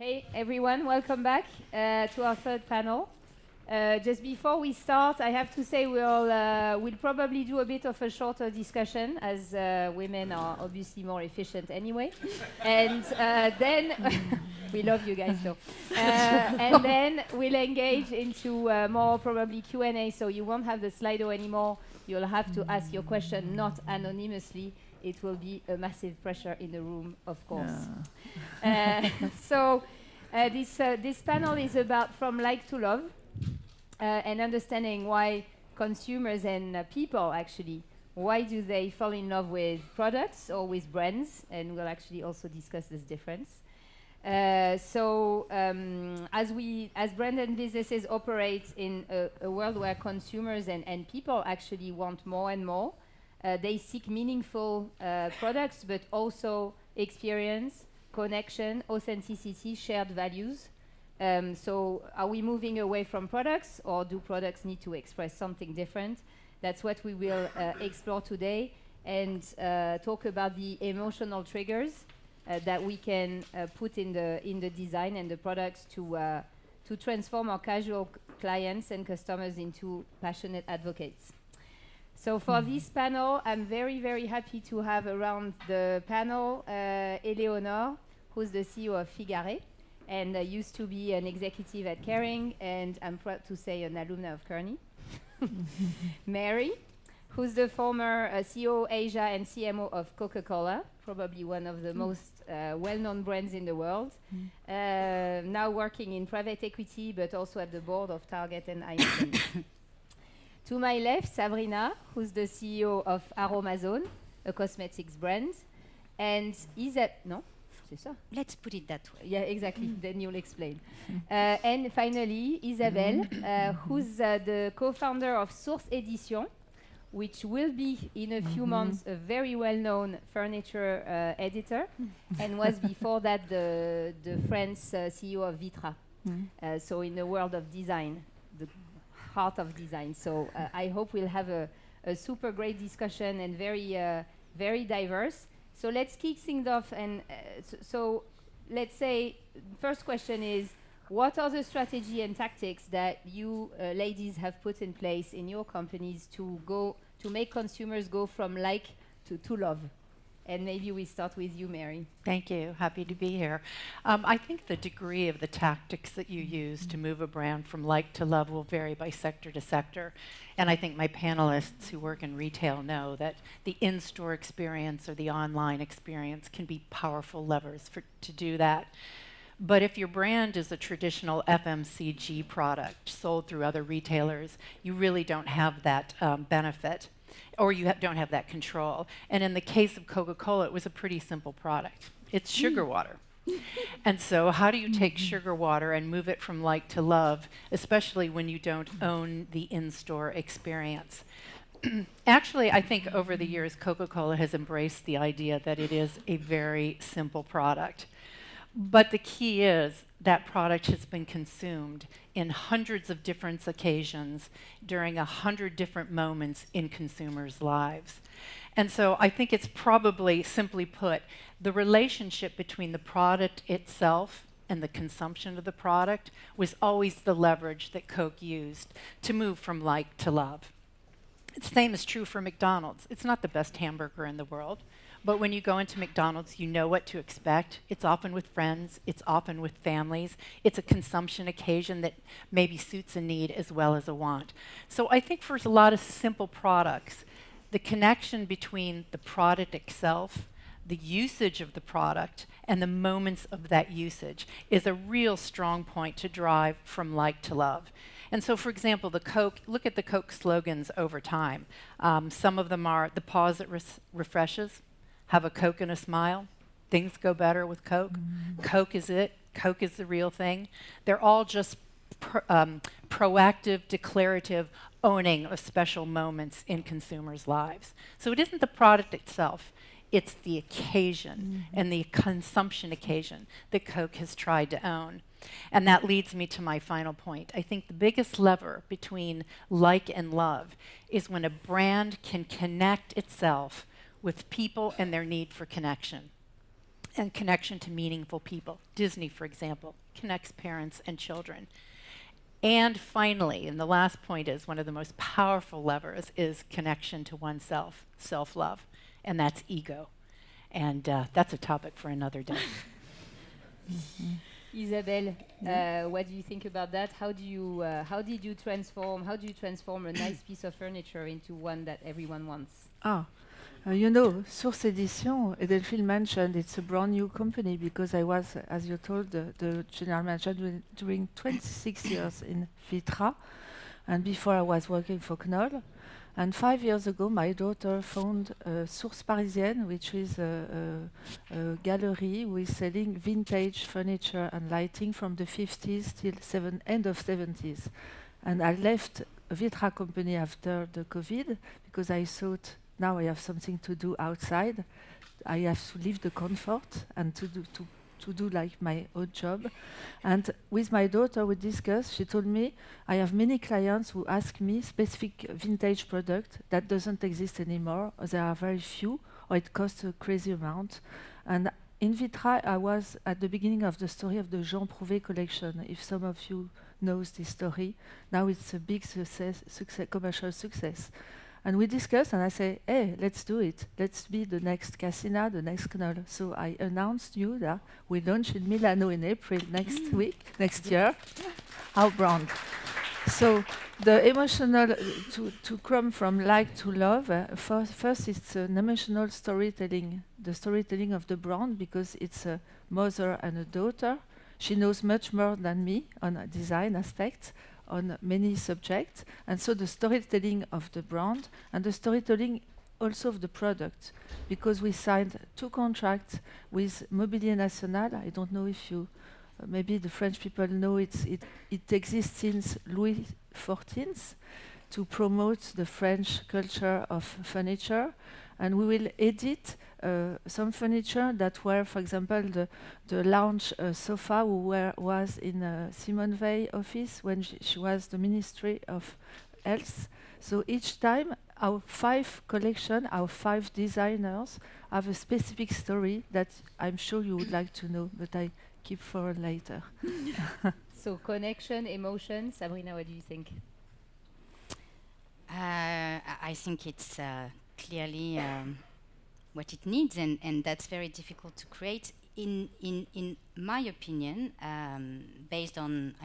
Hey everyone, welcome back to our third panel. Just before we start, I have to say we'll probably do a bit of a shorter discussion as women are obviously more efficient anyway. And then, we love you guys though. And then we'll engage into more probably Q&A, so you won't have the Slido anymore. You'll have to ask your question not anonymously. It will be a massive pressure in the room, of course. This panel is about from like to love and understanding why consumers and people actually, why do they fall in love with products or with brands? And we'll actually also discuss this difference. As brand and businesses operate in a world where consumers and people actually want more and more, they seek meaningful products, but also experience, connection, authenticity, shared values. So are we moving away from products, or do products need to express something different? That's what we will explore today, and talk about the emotional triggers that we can put in the design and the products to transform our casual clients and customers into passionate advocates. So for this panel, I'm very, very happy to have around the panel Eleonore, who's the CEO of Figare, and used to be an executive at Kering, and I'm proud to say an alumna of Kearney. Mary, who's the former CEO Asia and CMO of Coca-Cola, probably one of the most well-known brands in the world, now working in private equity, but also at the board of Target and IFM. To my left, Sabrina, who's the CEO of Aromazone, a cosmetics brand, and no, c'est ça. Let's put it that way. Yeah, exactly. Then you'll explain. And finally, Isabelle, who's the co-founder of Source Edition, which will be in a few months a very well-known furniture editor, and was before that the French CEO of Vitra. So in the world of design, the heart of design. So I hope we'll have a super great discussion and very diverse. So let's kick things off. And so let's say first question is, what are the strategy and tactics that you ladies have put in place in your companies to make consumers go from like to love? And maybe we start with you, Mary. Thank you. Happy to be here. I think the degree of the tactics that you use to move a brand from like to love will vary by sector to sector. And I think my panelists who work in retail know that the in-store experience or the online experience can be powerful levers to do that. But if your brand is a traditional FMCG product sold through other retailers, you really don't have that benefit, or you don't have that control. And in the case of Coca-Cola, it was a pretty simple product. It's sugar water. And so how do you take sugar water and move it from like to love, especially when you don't own the in-store experience? Actually, I think over the years, Coca-Cola has embraced the idea that it is a very simple product. But the key is that product has been consumed in hundreds of different occasions during 100 different moments in consumers' lives. And so I think it's probably, simply put, the relationship between the product itself and the consumption of the product was always the leverage that Coke used to move from like to love. The same is true for McDonald's. It's not the best hamburger in the world. But when you go into McDonald's, you know what to expect. It's often with friends. It's often with families. It's a consumption occasion that maybe suits a need as well as a want. So I think for a lot of simple products, the connection between the product itself, the usage of the product, and the moments of that usage is a real strong point to drive from like to love. And so, for example, look at the Coke slogans over time. Some of them are the pause that refreshes, have a Coke and a smile. Things go better with Coke. Coke is it. Coke is the real thing. They're all just proactive, declarative owning of special moments in consumers' lives. So it isn't the product itself. It's the occasion and the consumption occasion that Coke has tried to own. And that leads me to my final point. I think the biggest lever between like and love is when a brand can connect itself with people and their need for connection. and connection to meaningful people. Disney, for example, connects parents and children. And finally, and the last point is one of the most powerful levers is connection to oneself, self-love, and that's ego. And that's a topic for another day. Isabelle, what do you think about that? How did you transform a nice piece of furniture into one that everyone wants? Source Edition, Delphine mentioned, it's a brand new company because I was, as you told, the general manager during 26 years in Vitra, and before I was working for Knoll. And 5 years ago, my daughter found Source Parisienne, which is a gallery who is selling vintage furniture and lighting from the 50s till end of 70s. And I left Vitra company after the COVID because I thought now I have something to do outside. I have to leave the comfort and to do like my own job. And with my daughter, we discussed. She told me I have many clients who ask me specific vintage product that doesn't exist anymore. Or there are very few, or it costs a crazy amount. And in Vitra, I was at the beginning of the story of the Jean Prouvé collection. If some of you knows this story, now it's a big commercial success. And we discussed, and I say, hey, let's do it. Let's be the next Cassina, the next Knoll. So I announced you that we launch in Milano in April next year, our brand. So the emotional, to come from like to love, first it's an emotional storytelling, the storytelling of the brand, because it's a mother and a daughter. She knows much more than me on a design aspect, on many subjects, and so the storytelling of the brand and the storytelling also of the product, because we signed 2 contracts with Mobilier National. I don't know if you, maybe the French people know it exists since Louis XIV to promote the French culture of furniture, and we will edit some furniture that were, for example, the lounge sofa was in Simone Weil office when she was the Ministry of Health. So each time, our 5 collection, our 5 designers have a specific story that I'm sure you would like to know, but I keep for later. So connection, emotion. Sabrina, what do you think? I think it's clearly what it needs, and that's very difficult to create. In my opinion, based on,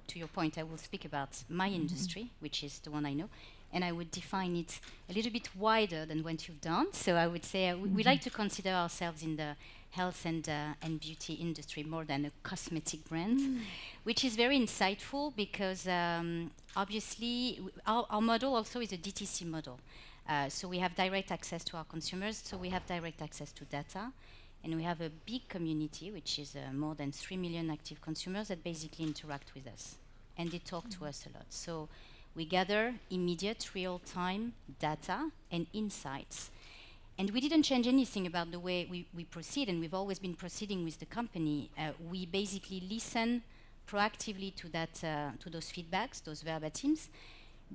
to your point, I will speak about my industry, which is the one I know, and I would define it a little bit wider than what you've done. So I would say we like to consider ourselves in the health and beauty industry more than a cosmetic brand, which is very insightful because obviously our model also is a DTC model. So we have direct access to our consumers, so we have direct access to data, and we have a big community, which is more than 3 million active consumers that basically interact with us, and they talk to us a lot. So we gather immediate real-time data and insights. And we didn't change anything about the way we proceed, and we've always been proceeding with the company. We basically listen proactively to those feedbacks, those verbatims,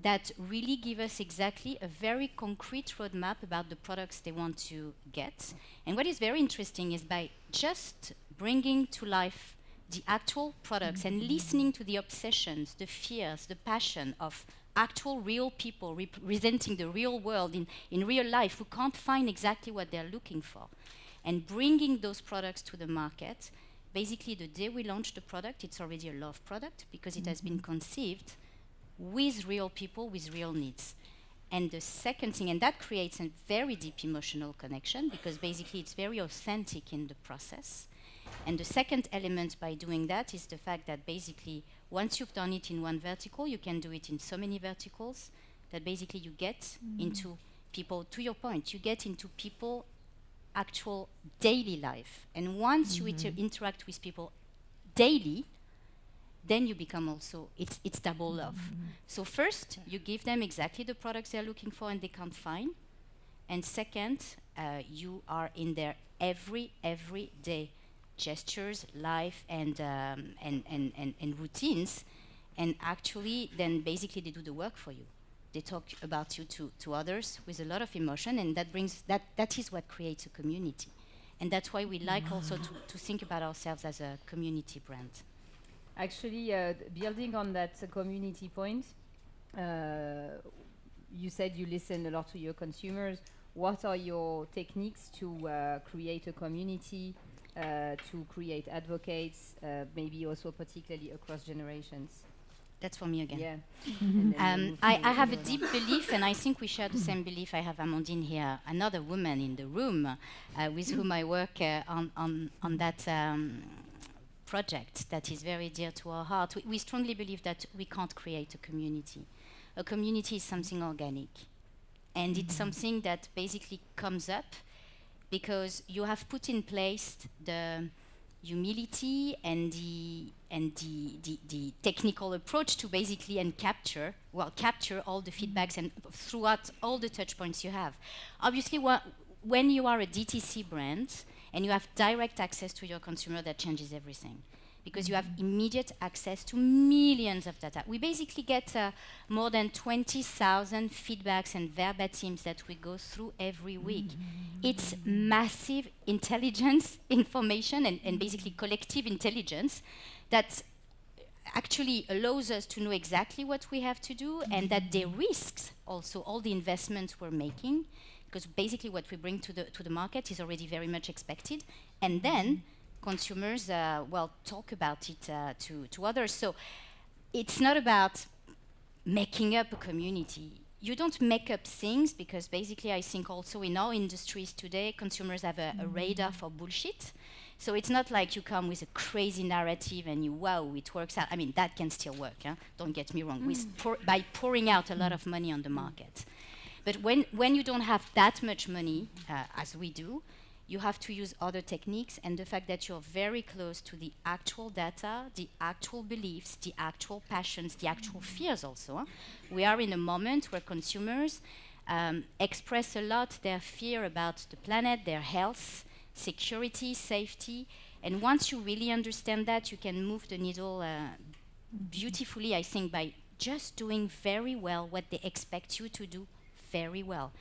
that really give us exactly a very concrete roadmap about the products they want to get. And what is very interesting is by just bringing to life the actual products and listening to the obsessions, the fears, the passion of actual real people representing the real world in real life who can't find exactly what they're looking for, and bringing those products to the market. Basically, the day we launch the product, it's already a love product because it has been conceived with real people, with real needs. And the second thing, and that creates a very deep emotional connection because basically it's very authentic in the process. And the second element by doing that is the fact that basically once you've done it in one vertical, you can do it in so many verticals that basically you get into people, to your point, you get into people actual daily life. And once you interact with people daily, then you become also, it's double love. So first, you give them exactly the products they're looking for and they can't find. And second, you are in their everyday gestures, life, and routines. And actually, then basically they do the work for you. They talk about you to others with a lot of emotion, and that is what creates a community. And that's why we like also to think about ourselves as a community brand. Actually, building on that community point, you said you listen a lot to your consumers. What are your techniques to create a community, to create advocates, maybe also particularly across generations? That's for me again. Yeah. And then we'll move to I have a Leonor. deep belief, and I think we share the same belief. I have Amandine here, another woman in the room with whom I work on that project that is very dear to our heart. We strongly believe that we can't create a community. A community is something organic, and it's something that basically comes up because you have put in place the humility and the technical approach to basically capture all the feedbacks and throughout all the touch points you have. Obviously, when you are a DTC brand and you have direct access to your consumer, that changes everything because you have immediate access to millions of data. We basically get more than 20,000 feedbacks and verbatims that we go through every week. It's massive intelligence, information, and basically collective intelligence that actually allows us to know exactly what we have to do and that de-risks also all the investments we're making, because basically what we bring to the market is already very much expected. And then consumers talk about it to others. So it's not about making up a community. You don't make up things because basically I think also in our industries today, consumers have a radar for bullshit. So it's not like you come with a crazy narrative and it works out. I mean, that can still work, don't get me wrong, by pouring out a lot of money on the market. But when you don't have that much money, as we do, you have to use other techniques, and the fact that you're very close to the actual data, the actual beliefs, the actual passions, the actual fears also. We are in a moment where consumers express a lot their fear about the planet, their health, security, safety, and once you really understand that, you can move the needle beautifully, I think, by just doing very well what they expect you to do very well,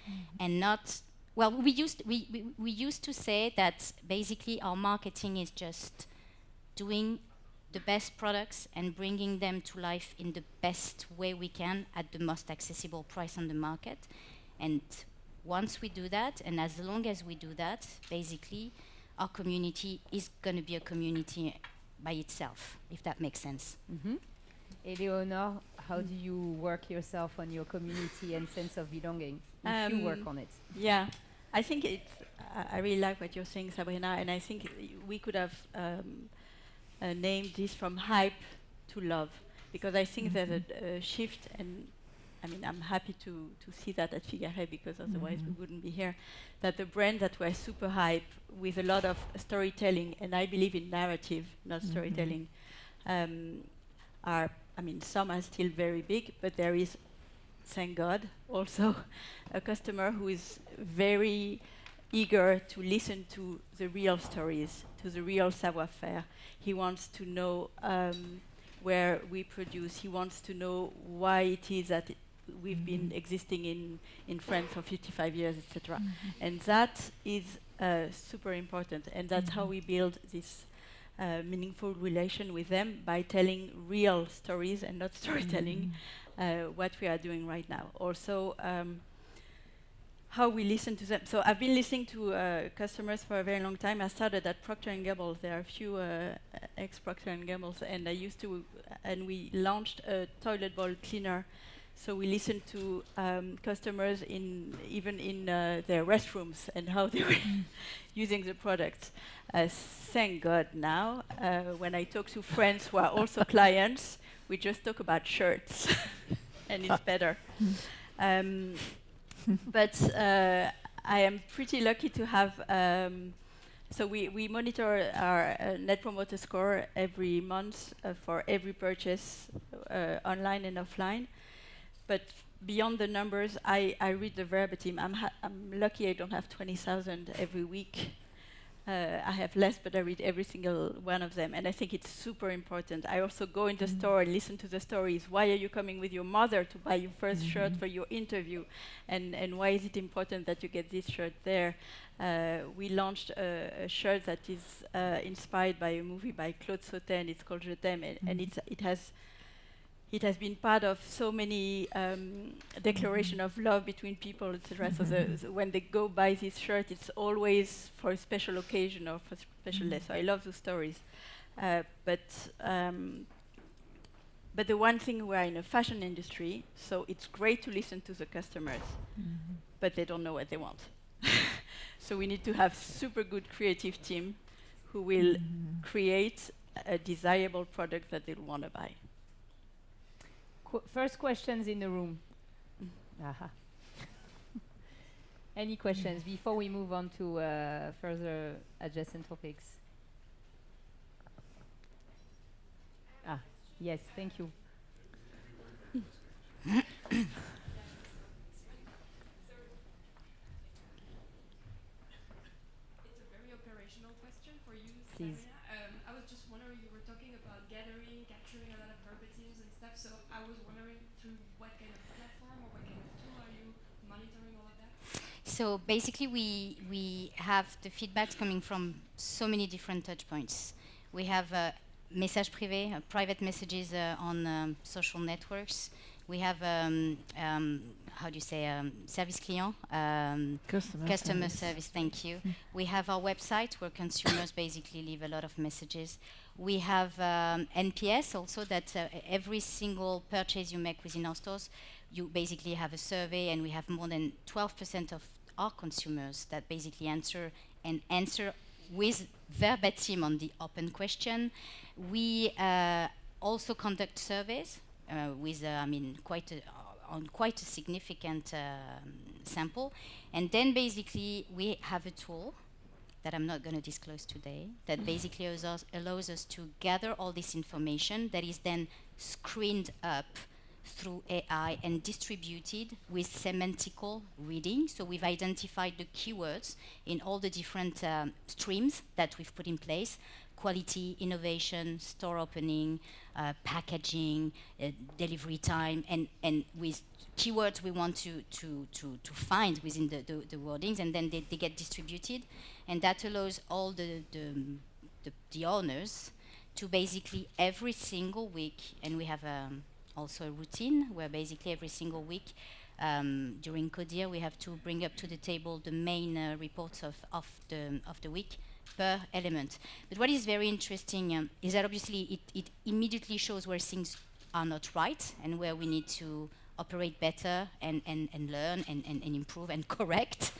and not... Well, we used to say that basically our marketing is just doing the best products and bringing them to life in the best way we can at the most accessible price on the market. And once we do that, and as long as we do that, basically our community is going to be a community by itself, if that makes sense. Eleonore, how do you work yourself on your community and sense of belonging? If you work on it. Yeah, I think it's. I really like what you're saying, Sabrina, and I think we could have named this from hype to love, because I think there's a shift, and I mean I'm happy to see that at Figare, because otherwise we wouldn't be here. That the brands that were super hype with a lot of storytelling, and I believe in narrative, not storytelling, are. I mean, some are still very big, but there is, thank God, also a customer who is very eager to listen to the real stories, to the real savoir-faire. He wants to know where we produce. He wants to know why it is that we've been existing in France for 55 years, etc. And that is super important. And that's how we build this meaningful relation with them, by telling real stories and not storytelling. What we are doing right now. Also, how we listen to them. So I've been listening to customers for a very long time. I started at Procter & Gamble. There are a few ex-Procter & Gambles, and and we launched a toilet bowl cleaner. So we listened to customers even in their restrooms and how they were using the product. Thank God now, when I talk to friends who are also clients, we just talk about shirts, and it's better. But I am pretty lucky to have. So we monitor our Net Promoter Score every month for every purchase, online and offline. But beyond the numbers, I read the verbatim. I'm lucky I don't have 20,000 every week. I have less, but I read every single one of them, and I think it's super important. I also go in the store and listen to the stories. Why are you coming with your mother to buy your first shirt for your interview, and why is it important that you get this shirt there? We launched a shirt that is inspired by a movie by Claude Sautin. It's called Je t'aime, and it has been part of so many declaration of love between people, etc. So when they go buy this shirt, it's always for a special occasion or for special day. So I love those stories. But the one thing, we're in a fashion industry, so it's great to listen to the customers, but they don't know what they want. So we need to have super good creative team who will create a desirable product that they'll want to buy. First questions in the room. Aha. Any questions before we move on to further adjacent topics? Yes, thank you. Please. I was just wondering, you were talking about gathering, capturing a lot of verbatims and stuff, so I was wondering through what kind of platform or what kind of tool are you monitoring all of that? So basically, we have the feedbacks coming from so many different touch points. We have message privé, private messages on social networks. We have how do you say service client, customer service. Thank you. We have our website where consumers basically leave a lot of messages. We have NPS also, that every single purchase you make within our stores, you basically have a survey, and we have more than 12% of our consumers that basically answer with verbatim on the open question. We also conduct surveys with, quite a significant sample. And then basically we have a tool that I'm not going to disclose today that basically allows us to gather all this information that is then screened up through AI and distributed with semantical reading. So we've identified the keywords in all the different streams that we've put in place: quality, innovation, store opening, packaging, delivery time, and with keywords we want to find within the wordings, and then they get distributed, and that allows all the owners to basically every single week, and we have also a routine where basically every single week during Codir we have to bring up to the table the main reports of the week per element. But what is very interesting is that obviously it immediately shows where things are not right and where we need to operate better and learn and improve and correct.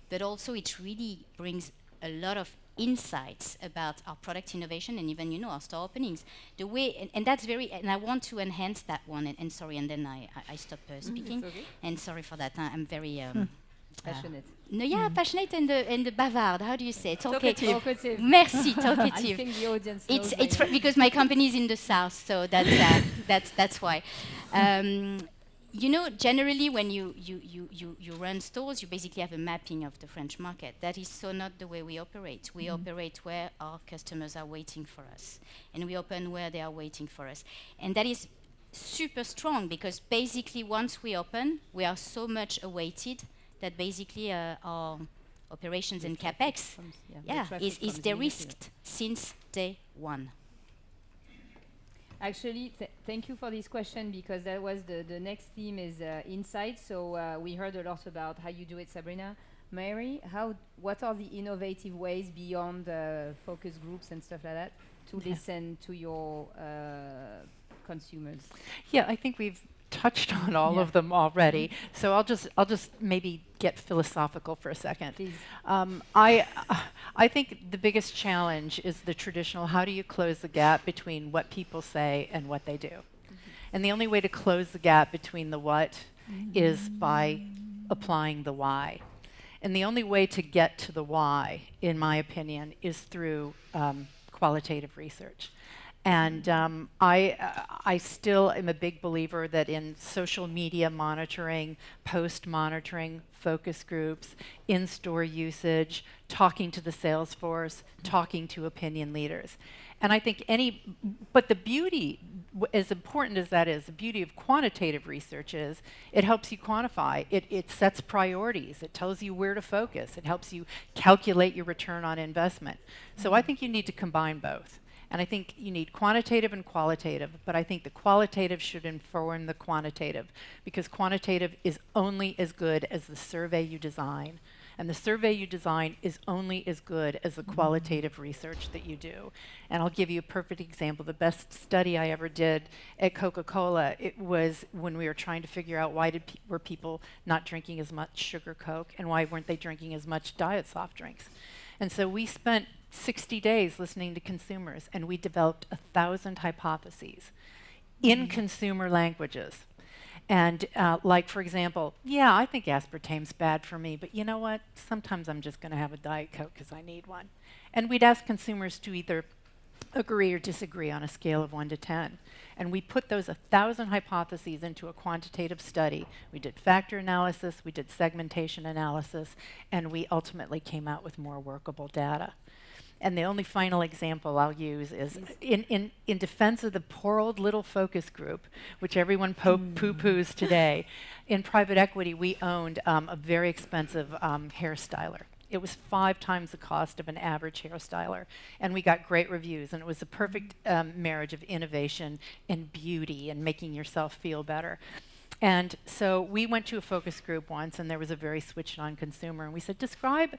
But also it really brings a lot of insights about our product innovation and even our store openings. The way and that's very, and I want to enhance that one. And sorry, and then I stop speaking. Okay. And sorry for that. I'm very Passionate. no, yeah, passionate and the bavard. How do you say it? Talkative. Merci, I talkative. think the audience It's because my company is in the south, so that's why. Generally when you run stores, you basically have a mapping of the French market. That is so not the way we operate. We operate where our customers are waiting for us, and we open where they are waiting for us. And that is super strong because basically once we open, we are so much awaited that basically our operations and capex is de-risked since day one. Actually, thank you for this question, because that was the next theme is insight. So we heard a lot about how you do it, Sabrina. Mary, what are the innovative ways beyond focus groups and stuff like that to listen to your consumers? Yeah, I think we've touched on all of them already. So I'll just maybe get philosophical for a second. Please. I think the biggest challenge is the traditional, how do you close the gap between what people say and what they do? And the only way to close the gap between the what is by applying the why. And the only way to get to the why, in my opinion, is through qualitative research. And I still am a big believer that in social media monitoring, post monitoring, focus groups, in-store usage, talking to the sales force, talking to opinion leaders. And I think but the beauty, as important as that is, the beauty of quantitative research is it helps you quantify. It sets priorities. It tells you where to focus. It helps you calculate your return on investment. So I think you need to combine both. And I think you need quantitative and qualitative, but I think the qualitative should inform the quantitative, because quantitative is only as good as the survey you design. And the survey you design is only as good as the qualitative research that you do. And I'll give you a perfect example. The best study I ever did at Coca-Cola, it was when we were trying to figure out why were people not drinking as much sugar Coke, and why weren't they drinking as much diet soft drinks. And so we spent 60 days listening to consumers, and we developed 1,000 hypotheses in consumer languages. And like, for example, yeah, I think aspartame's bad for me, but you know what? Sometimes I'm just going to have a Diet Coke because I need one. And we'd ask consumers to either agree or disagree on a scale of 1 to 10. And we put those 1,000 hypotheses into a quantitative study. We did factor analysis, we did segmentation analysis, and we ultimately came out with more workable data. And the only final example I'll use is in defense of the poor old little focus group, which everyone poo-poos today. In private equity, we owned a very expensive hairstyler. It was 5 times the cost of an average hairstyler. And we got great reviews. And it was a perfect marriage of innovation and beauty and making yourself feel better. And so we went to a focus group once, and there was a very switched on consumer. And we said, describe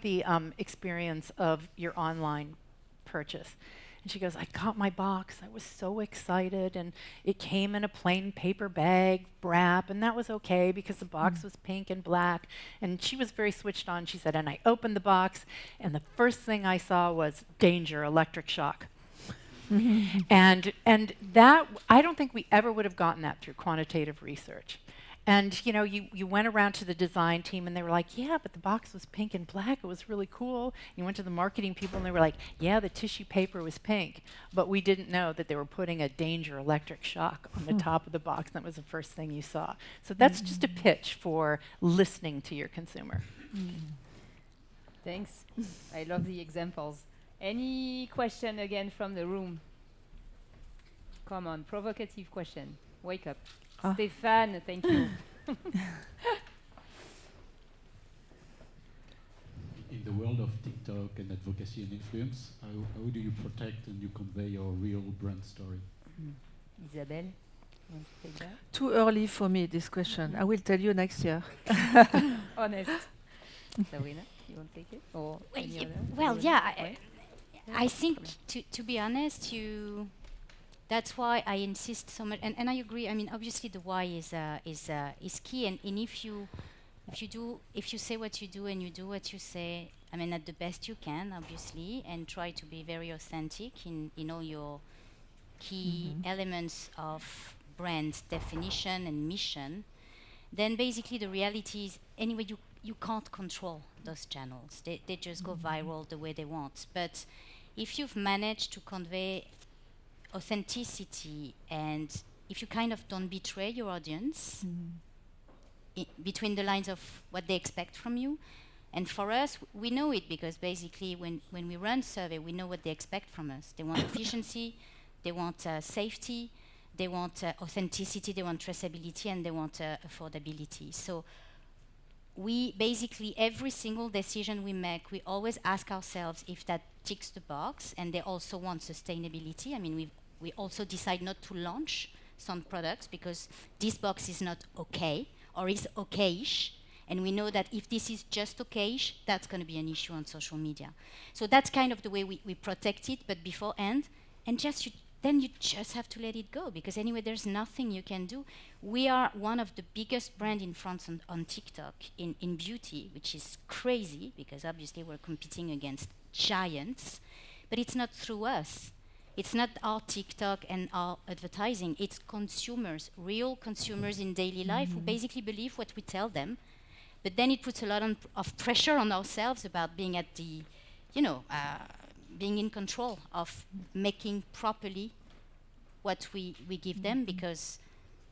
the experience of your online purchase. And she goes, I got my box. I was so excited. And it came in a plain paper bag, wrap. And that was OK because the box was pink and black. And she was very switched on. She said, and I opened the box. And the first thing I saw was danger, electric shock. And that, I don't think we ever would have gotten that through quantitative research. And you know, you went around to the design team and they were like, yeah, but the box was pink and black. It was really cool. You went to the marketing people and they were like, yeah, the tissue paper was pink. But we didn't know that they were putting a danger electric shock on the top of the box. That was the first thing you saw. So that's just a pitch for listening to your consumer. Thanks. I love the examples. Any question again from the room? Come on, provocative question. Wake up. Stéphane, thank you. In the world of TikTok and advocacy and influence, how do you protect and you convey your real brand story? Isabelle, you want to take that? Too early for me, this question. I will tell you next year. Honest. Sabrina, you want to take it? Or any other? Well, Any yeah, other? Right? I think to be honest, that's why I insist so much, and I agree. I mean, obviously the why is key, and if you say what you do and you do what you say, I mean, at the best you can, obviously, and try to be very authentic in all your key elements of brand definition and mission, then basically the reality is anyway you can't control those channels. They just go viral the way they want. But if you've managed to convey authenticity, and if you kind of don't betray your audience between the lines of what they expect from you, and for us, we know it because basically when we run survey, we know what they expect from us. They want efficiency, they want safety, they want authenticity, they want traceability, and they want affordability. So we basically, every single decision we make, we always ask ourselves if that ticks the box, and they also want sustainability. I mean, we also decide not to launch some products because this box is not okay or is okay-ish, and we know that if this is just okay-ish, that's going to be an issue on social media. So that's kind of the way we protect it, but beforehand, and then you just have to let it go, because anyway, there's nothing you can do. We are one of the biggest brands in France on TikTok in beauty, which is crazy, because obviously we're competing against giants, but it's not through us. It's not our TikTok and our advertising. It's consumers, real consumers in daily life who basically believe what we tell them. But then it puts a lot of pressure on ourselves about being at the, being in control of making properly what we give them, because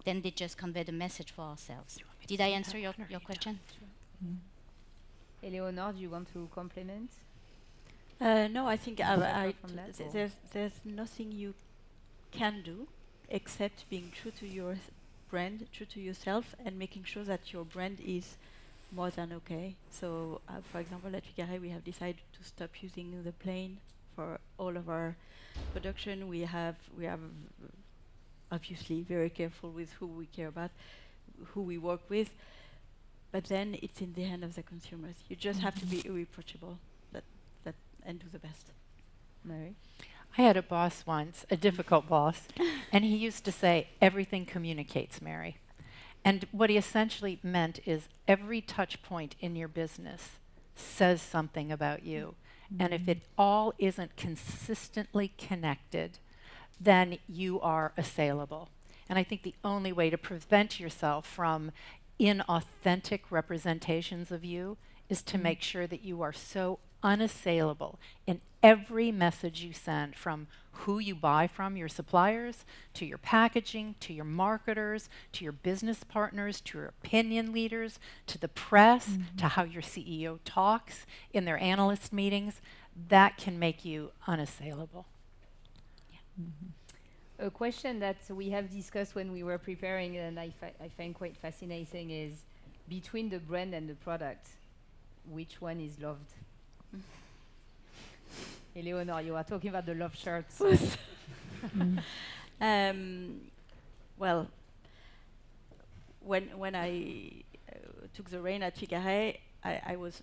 then they just convey the message for ourselves. Did I answer your question? Eleonore, do you want to complement? No, I think Suffer from that, or- there's nothing you can do except being true to your brand, true to yourself, and making sure that your brand is more than okay. So, for example, at Figare, we have decided to stop using the plane for all of our production. We have obviously very careful with who we care about, who we work with, but then it's in the hand of the consumers. You just have to be irreproachable, and do the best. Mary? I had a boss once, a difficult boss, and he used to say, everything communicates, Mary. And what he essentially meant is every touch point in your business says something about you. And if it all isn't consistently connected, then you are assailable. And I think the only way to prevent yourself from inauthentic representations of you is to make sure that you are so unassailable in every message you send, from who you buy from, your suppliers, to your packaging, to your marketers, to your business partners, to your opinion leaders, to the press, to how your CEO talks in their analyst meetings. That can make you unassailable. A question that we have discussed when we were preparing, and I find quite fascinating, is between the brand and the product, which one is loved? Eleonore, you are talking about the love shirts. Well, when I took the reign at Figare, I was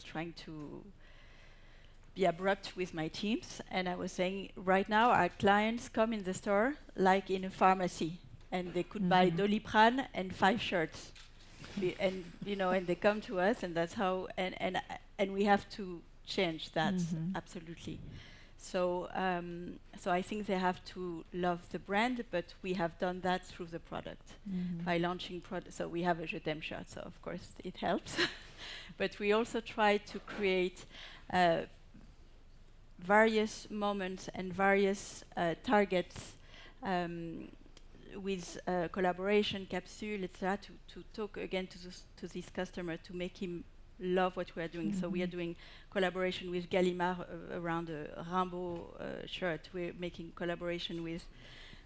trying to be abrupt with my teams, and I was saying, right now our clients come in the store like in a pharmacy, and they could buy Doliprane and 5 shirts, and and they come to us, and that's how, and we have to change that absolutely. So I think they have to love the brand, but we have done that through the product by launching products. So we have a Je t'aime shirt, so of course it helps. But we also try to create various moments and various targets with collaboration, capsule, etc., to talk again to this customer, to make him love what we are doing. So we are doing collaboration with Gallimard around a Rimbaud shirt. We're making collaboration with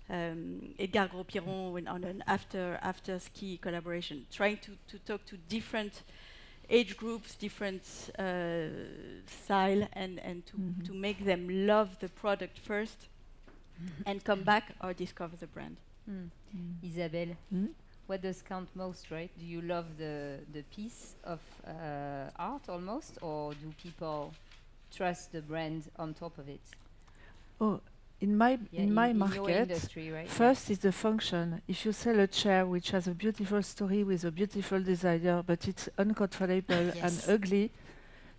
Edgar Gros-Piron on an after ski collaboration, trying to talk to different age groups, different style, and to make them love the product first and come back or discover the brand. Isabelle, what does count most, right? Do you love the piece of art almost, or do people trust the brand on top of it? Oh, in my in your market, industry, right? first is the function. If you sell a chair which has a beautiful story with a beautiful designer, but it's uncomfortable and ugly,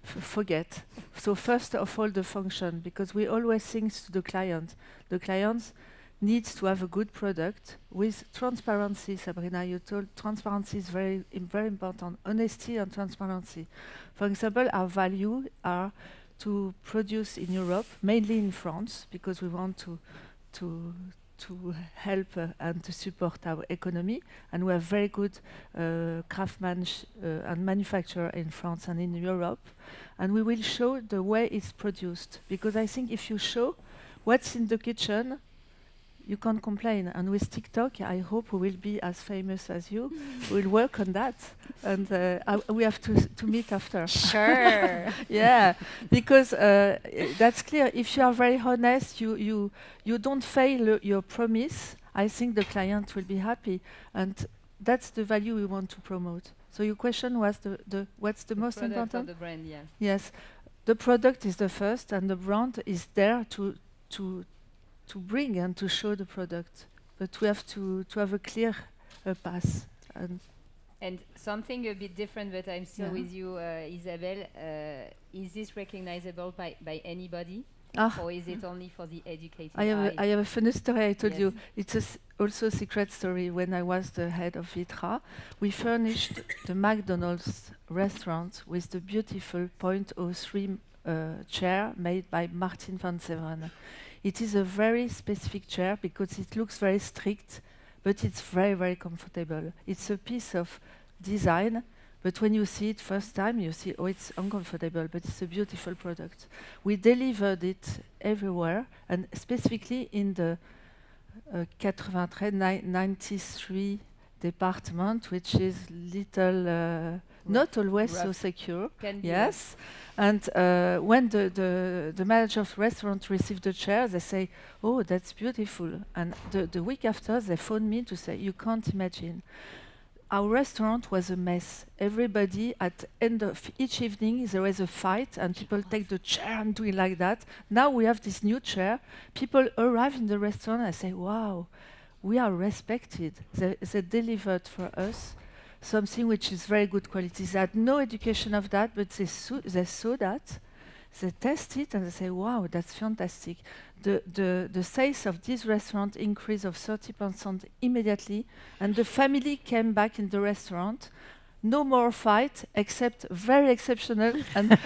forget. So first of all, the function, because we always think to the client. The clients needs to have a good product with transparency. Sabrina, you told transparency is very important. Honesty and transparency. For example, our value are to produce in Europe, mainly in France, because we want to help and to support our economy, and we have very good craftsmen and manufacturer in France and in Europe, and we will show the way it's produced, because I think if you show what's in the kitchen, you can't complain. And with TikTok, I hope we will be as famous as you. We'll work on that, and we have to meet after. Sure. Yeah, because that's clear. If you are very honest, you don't fail your promise. I think the client will be happy, and that's the value we want to promote. So your question was what's the most product important? or the brand, yeah. Yes, the product is the first, and the brand is there to bring and to show the product. But we have to have a clear path. And something a bit different, but I'm still with you, Isabelle. Is this recognizable by anybody? Or is it only for the educated I have a funny story I told you. It's also a secret story. When I was the head of Vitra, we furnished the McDonald's restaurant with the beautiful .03 chair made by Martin van Severen. It is a very specific chair because it looks very strict, but it's very, very comfortable. It's a piece of design, but when you see it first time, you see, oh, it's uncomfortable, but it's a beautiful product. We delivered it everywhere, and specifically in the 93 department, which is little, not always so rough. secure. Can be Yes. And when the manager of the restaurant received the chair, they say, oh, that's beautiful. And the week after, they phoned me to say, you can't imagine. Our restaurant was a mess. Everybody, at end of each evening, there was a fight, and people take the chair and do it like that. Now we have this new chair. People arrive in the restaurant and say, wow, we are respected. They delivered for us something which is very good quality. They had no education of that, but they saw that, they test it, and they say, wow, that's fantastic. The sales of this restaurant increased of 30% immediately, and the family came back in the restaurant. No more fight, except very exceptional. And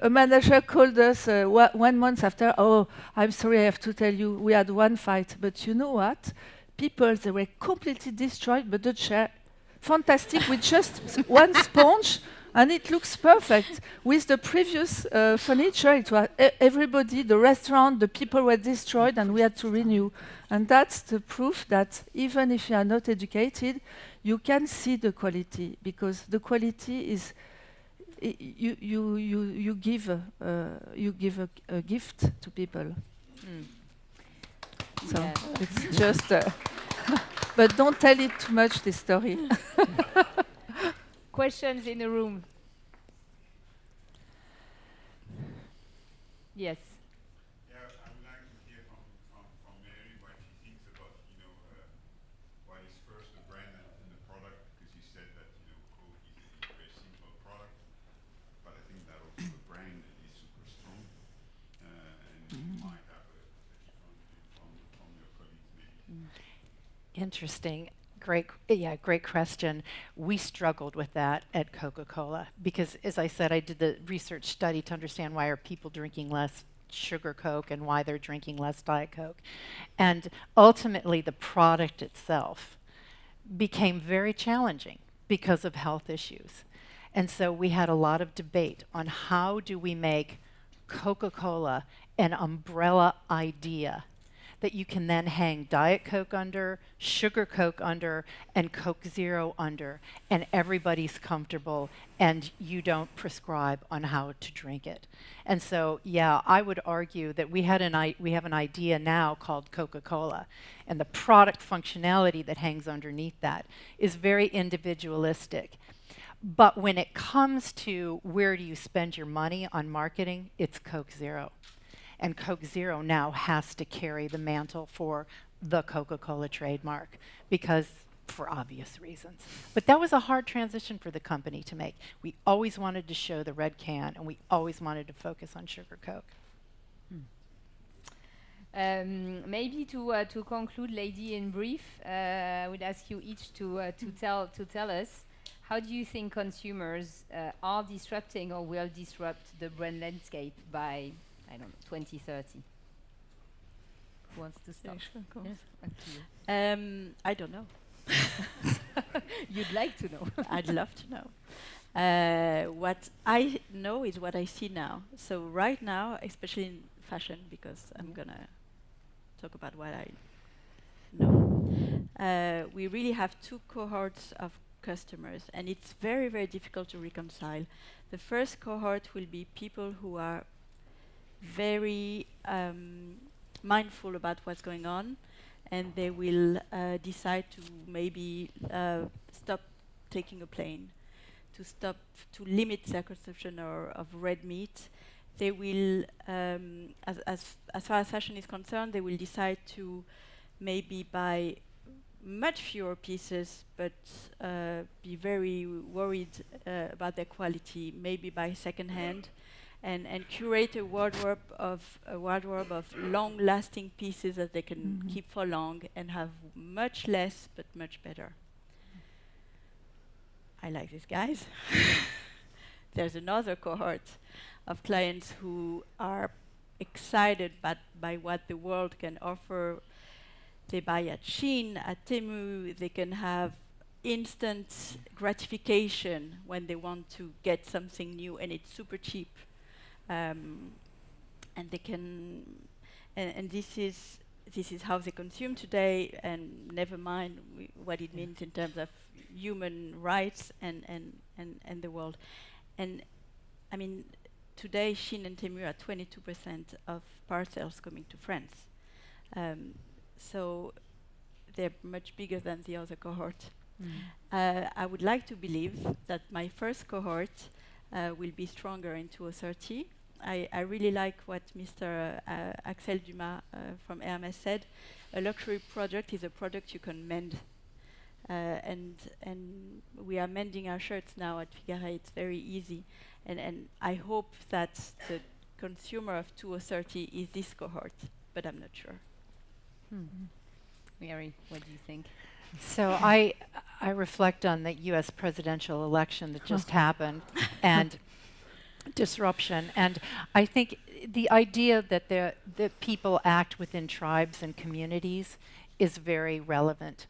a manager called us 1 month after. Oh, I'm sorry, I have to tell you, we had one fight. But you know what? People, they were completely destroyed, but the chair, fantastic, with just one sponge, and it looks perfect. With the previous furniture, it was everybody, the restaurant, the people were destroyed, and we had to renew. And that's the proof that even if you are not educated, you can see the quality, because the quality is you give a gift to people. So Yeah. it's just, but don't tell it too much, this story. Questions in the room? Yes. Yeah, I would like to hear from Mary what she thinks about, what is first the brand and the product, because you said that, Coke is a very simple product, but I think that also the brand is super strong, and you might have a different view from your colleagues maybe. Interesting. Great question. We struggled with that at Coca-Cola because, as I said, I did the research study to understand why are people drinking less sugar Coke and why they're drinking less Diet Coke. And ultimately, the product itself became very challenging because of health issues. And so we had a lot of debate on how do we make Coca-Cola an umbrella idea that you can then hang Diet Coke under, Sugar Coke under, and Coke Zero under, and everybody's comfortable, and you don't prescribe on how to drink it. And so, yeah, I would argue that we have an idea now called Coca-Cola, and the product functionality that hangs underneath that is very individualistic. But when it comes to where do you spend your money on marketing, it's Coke Zero. And Coke Zero now has to carry the mantle for the Coca-Cola trademark because for obvious reasons. But that was a hard transition for the company to make. We always wanted to show the red can, and we always wanted to focus on sugar Coke. Maybe to conclude, lady, in brief, I would ask you each to tell us, how do you think consumers are disrupting or will disrupt the brand landscape by, I don't know, 2030? Who wants to start? Sure, of course. Yeah, up to you. I don't know. You'd like to know. I'd love to know. What I know is what I see now. So right now, especially in fashion, because I'm gonna talk about what I know. We really have two cohorts of customers, and it's very, very difficult to reconcile. The first cohort will be people who are very mindful about what's going on, and they will decide to maybe stop taking a plane, to limit their consumption of red meat. They will, as far as fashion is concerned, they will decide to maybe buy much fewer pieces, but be very worried about their quality, maybe buy second-hand, and curate a wardrobe of long-lasting pieces that they can keep for long and have much less but much better. I like these guys. There's another cohort of clients who are excited by what the world can offer. They buy at Shein, at Temu. They can have instant gratification when they want to get something new, and it's super cheap. And they can, and this is how they consume today. And never mind what it means in terms of human rights and the world. And I mean, today Shein and Temu are 22% of parcels coming to France. So they're much bigger than the other cohort. I would like to believe that my first cohort will be stronger in 2030. I really like what Mr. Axel Dumas from Hermès said. A luxury product is a product you can mend. And we are mending our shirts now at Figaro. It's very easy. And I hope that the consumer of 2030 is this cohort, but I'm not sure. Mary, what do you think? So I reflect on the U.S. presidential election that just happened and disruption, and I think the idea that that people act within tribes and communities is very relevant.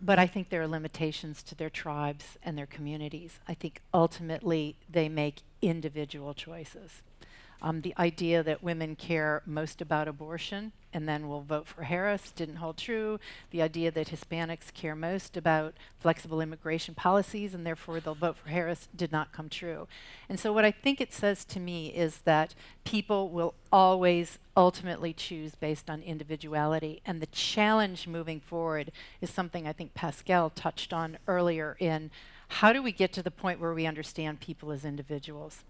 But I think there are limitations to their tribes and their communities. I think ultimately they make individual choices. The idea that women care most about abortion and then will vote for Harris didn't hold true. The idea that Hispanics care most about flexible immigration policies and therefore they'll vote for Harris did not come true. And so what I think it says to me is that people will always ultimately choose based on individuality. And the challenge moving forward is something I think Pascal touched on earlier in how do we get to the point where we understand people as individuals?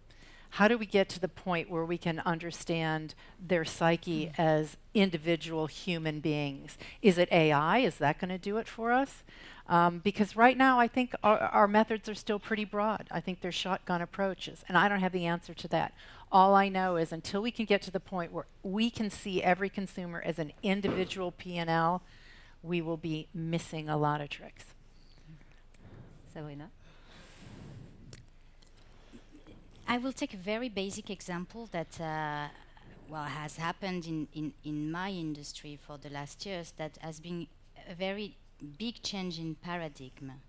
How do we get to the point where we can understand their psyche as individual human beings? Is it AI? Is that going to do it for us? Because right now, I think our methods are still pretty broad. I think they're shotgun approaches, and I don't have the answer to that. All I know is until we can get to the point where we can see every consumer as an individual P&L, we will be missing a lot of tricks. Sabrina? I will take a very basic example that has happened in my industry for the last years, that has been a very big change in paradigm.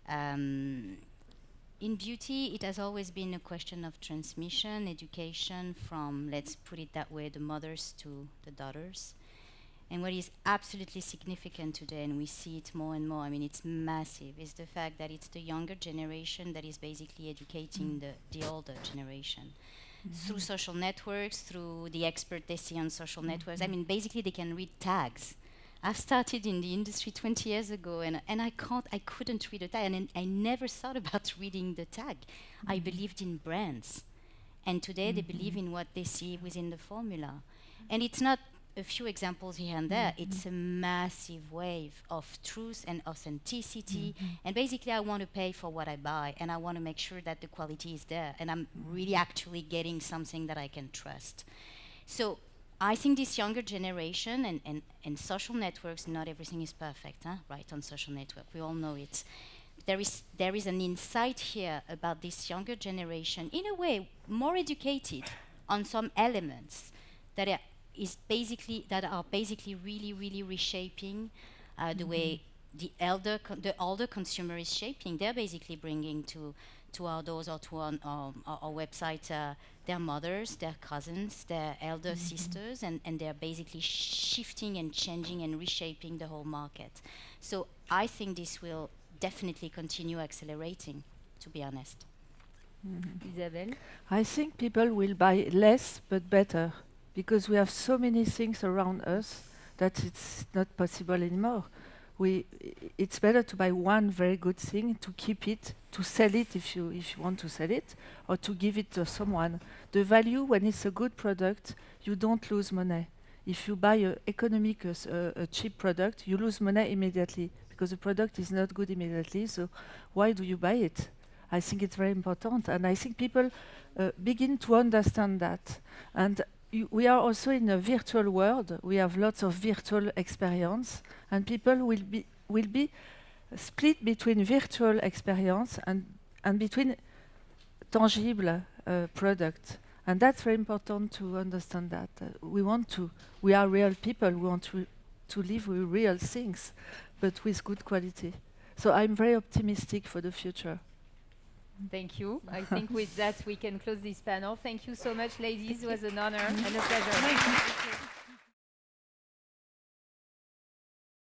In beauty, it has always been a question of transmission, education from, let's put it that way, the mothers to the daughters. And what is absolutely significant today, and we see it more and more, I mean, it's massive, is the fact that it's the younger generation that is basically educating the older generation. Through social networks, through the expert they see on social networks. I mean, basically they can read tags. I've started in the industry 20 years ago, and I couldn't read a tag, and I never thought about reading the tag. I believed in brands. And today they believe in what they see within the formula. And it's not a few examples here and there, it's a massive wave of truth and authenticity. And basically I want to pay for what I buy, and I want to make sure that the quality is there, and I'm really actually getting something that I can trust. So I think this younger generation and social networks, not everything is perfect, right, on social network, we all know it. There is an insight here about this younger generation, in a way more educated on some elements that are basically really reshaping the way the older consumer is shaping. They're basically bringing to our doors or to our website their mothers, their cousins, their elder sisters, and they're basically shifting and changing and reshaping the whole market. So I think this will definitely continue accelerating, to be honest. Isabelle? I think people will buy less but better, because we have so many things around us that it's not possible anymore. It's better to buy one very good thing, to keep it, to sell it if you want to sell it, or to give it to someone. The value, when it's a good product, you don't lose money. If you buy a cheap product, you lose money immediately, because the product is not good immediately, so why do you buy it? I think it's very important, and I think people begin to understand that. And we are also in a virtual world. We have lots of virtual experience, and people will be split between virtual experience and between tangible product. And that's very important to understand that. We are real people, we want to live with real things, but with good quality. So I'm very optimistic for the future. Thank you. I think with that we can close this panel. Thank you so much, ladies. It was an honor and a pleasure. Thank you.